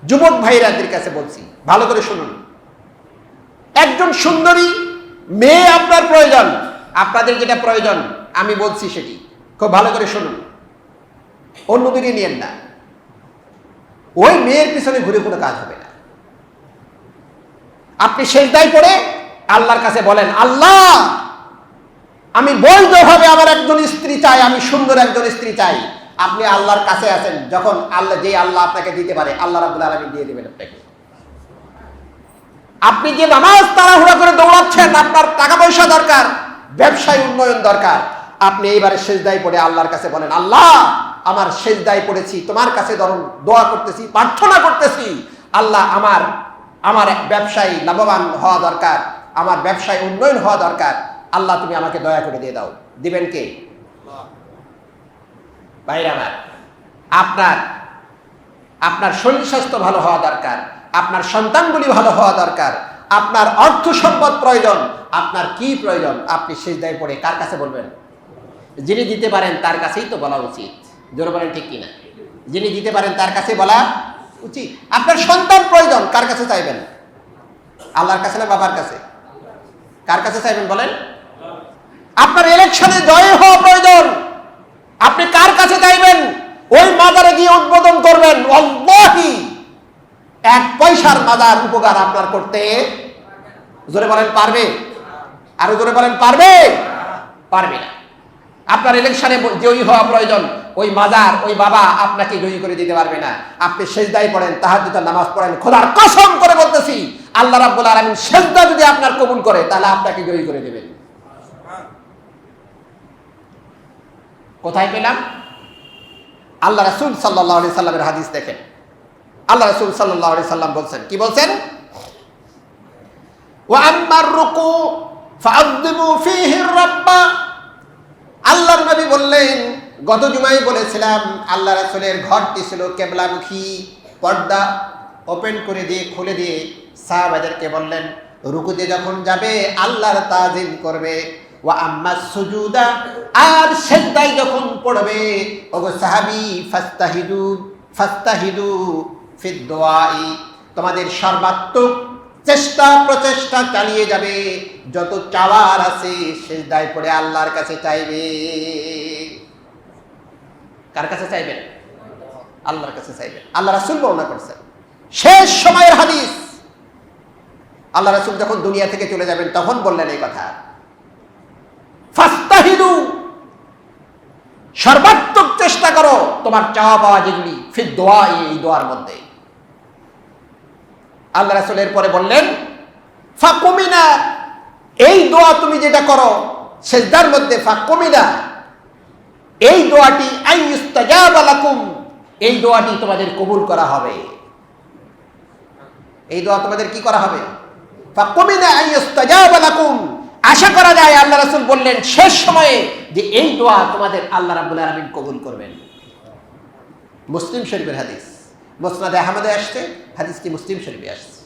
যুবক ভাইরাদের কাছে বলছি, ভালো করে শুনুন। একজন সুন্দরী মেয়ে আপনার প্রয়োজন, আপনাদের যেটা প্রয়োজন আমি বলছি সেটি খুব ভালো করে শুনুন, অন্যদিকে নিয়েন না। ওই মেয়ের পিছনে ঘুরে কোনো কাজ হবে না। আপনি সেজদায় পড়ে আল্লাহর কাছে বলেন, আল্লাহ আমি বৈধভাবে আমার একজন স্ত্রী চাই, আমি সুন্দর একজন স্ত্রী চাই। আপনি আল্লাহর কাছে আছেন, যখন আল্লাহ যে আল্লাহ আপনাকে দিতে পারে, আল্লাহ রাব্বুল আলামিন দিয়ে দিবেন আপনাকে। আপনি যে নামাজ তাড়াহুড়া করে দৌড়াচ্ছেন, আপনার টাকা পয়সা দরকার, ব্যবসায় উন্নয়ন দরকার, আপনি এইবারে সেজদায় পড়ে আল্লাহর কাছে বলেন, আল্লাহ আমার সেজদায় পড়েছি, তোমার কাছে দোয়া করতেছি, প্রার্থনা করতেছি, আল্লাহ আমার ব্যবসায় লাভবান হওয়া দরকার, আমার ব্যবসায় উন্নয়ন হওয়া দরকার, আল্লাহ তুমি আমাকে দয়া করে দিয়ে দাও। দিবেন কে? ভাইরা আমার, আপনার শরীর স্বাস্থ্য ভালো হওয়া দরকার, আপনার সন্তানগুলি ভালো হওয়া দরকার, আপনার অর্থ সম্পদ প্রয়োজন, আপনার কি প্রয়োজন, আপনি সেজদায় পড়ে কার কাছে বলবেন? যিনি দিতে পারেন তার কাছেই তো বলা উচিত। জোরে বলেন ঠিক কিনা? যিনি দিতে পারেন তার কাছে বলা উচিত। আপনার সন্তান প্রয়োজন, কার কাছে চাইবেন? আল্লাহর কাছে না বাবার কাছে? কার কাছে চাইবেন বলেন? আপনার ইলেকশনে জয় হওয়া প্রয়োজন, আপনি কার কাছে চাইবেন? ওই মাজারে গিয়ে উদ্বোধন করবেন। আল্লাহি এক পয়সার মাজার উপকার আপনার করতে জোরে বলেন পারবে? আরো জোরে বলেন পারবে? পারবে না। আপনার ইলেকশনে জয়ী হওয়া প্রয়োজন, ওই মাজার ওই বাবা আপনাকে জয়ী করে দিতে পারবে না। আপনি সেজদায় পড়েন, তাহাজ্জুদের নামাজ পড়েন, খোদার কসম করে বলতেছি, আল্লাহ রাব্বুল আলামিন সেজদা যদি আপনার কবুল করে, তাহলে আপনাকে জয়ী করে দেবেন। কোথায় পেলাম? আল্লাহ রাসূল সাল্লাল্লাহু আলাইহি সাল্লামের হাদিস দেখেন। আল্লাহ রাসূল সাল্লাল্লাহু আলাইহি সাল্লাম বলছেন, কি বলছেন? ওয়া আম্মার রুকু ফাআযিমু ফীহি রাব্বা। আল্লাহর নবী বললেন, গত জুমায় বলেছিলাম আল্লাহ রাসূলের ঘরটি ছিল কিবলামুখী, পর্দা ওপেন করে দিয়ে খুলে দিয়ে সাহাবাদেরকে বললেন, রুকুতে যখন যাবে আল্লাহর তাজিম করবে। ওয়া আম্মা সুজুদা, আর সিজদায় যখন পড়বে, ওগো সাহাবী, ফাস্তাহিদু ফিদ দুআই, তোমাদের সর্বাত্মক চেষ্টা প্রচেষ্টা চালিয়ে যাবে, যত চাওয়ার আছে সিজদায় পড়ে আল্লাহর কাছে চাইবে। কার কাছে চাইবেন? আল্লাহর কাছে চাইবেন। আল্লাহ রাসূল বর্ণনা করছেন, শেষ সময়ের হাদিস, আল্লাহ রাসূল যখন দুনিয়া থেকে চলে যাবেন তখন বললেন এই কথা, ফাস্তাহিদু, সর্বাত্মক চেষ্টা করো তোমার চাওয়া পাওয়া যেগুলি, ফিদ দুআই, এই দোয়ার মধ্যে। আল্লাহ রাসূলের পরে বললেন, ফাকুমিনা, এই দোয়া তুমি যেটা করো সিজদার মধ্যে, ফাকুমিনা, এই দোয়াটি আইয়ুস্তাজাবা লাকুম, এই দোয়াটি তোমাদের কবুল করা হবে। এই দোয়া তোমাদের কি করা হবে? ফাকুমিনা আইয়ুস্তাজাবা লাকুম, আশা করা যায় আল্লাহ রাসূল বললেন শেষ সময়ে যে এই দোয়া তোমাদের আল্লাহ রাব্বুল আলামিন কবুল করবেন। মুসলিম শরীফের হাদিস, মুসনাদে আহমদে আসছে, হাদিসটি মুসলিম শরীফে আসছে।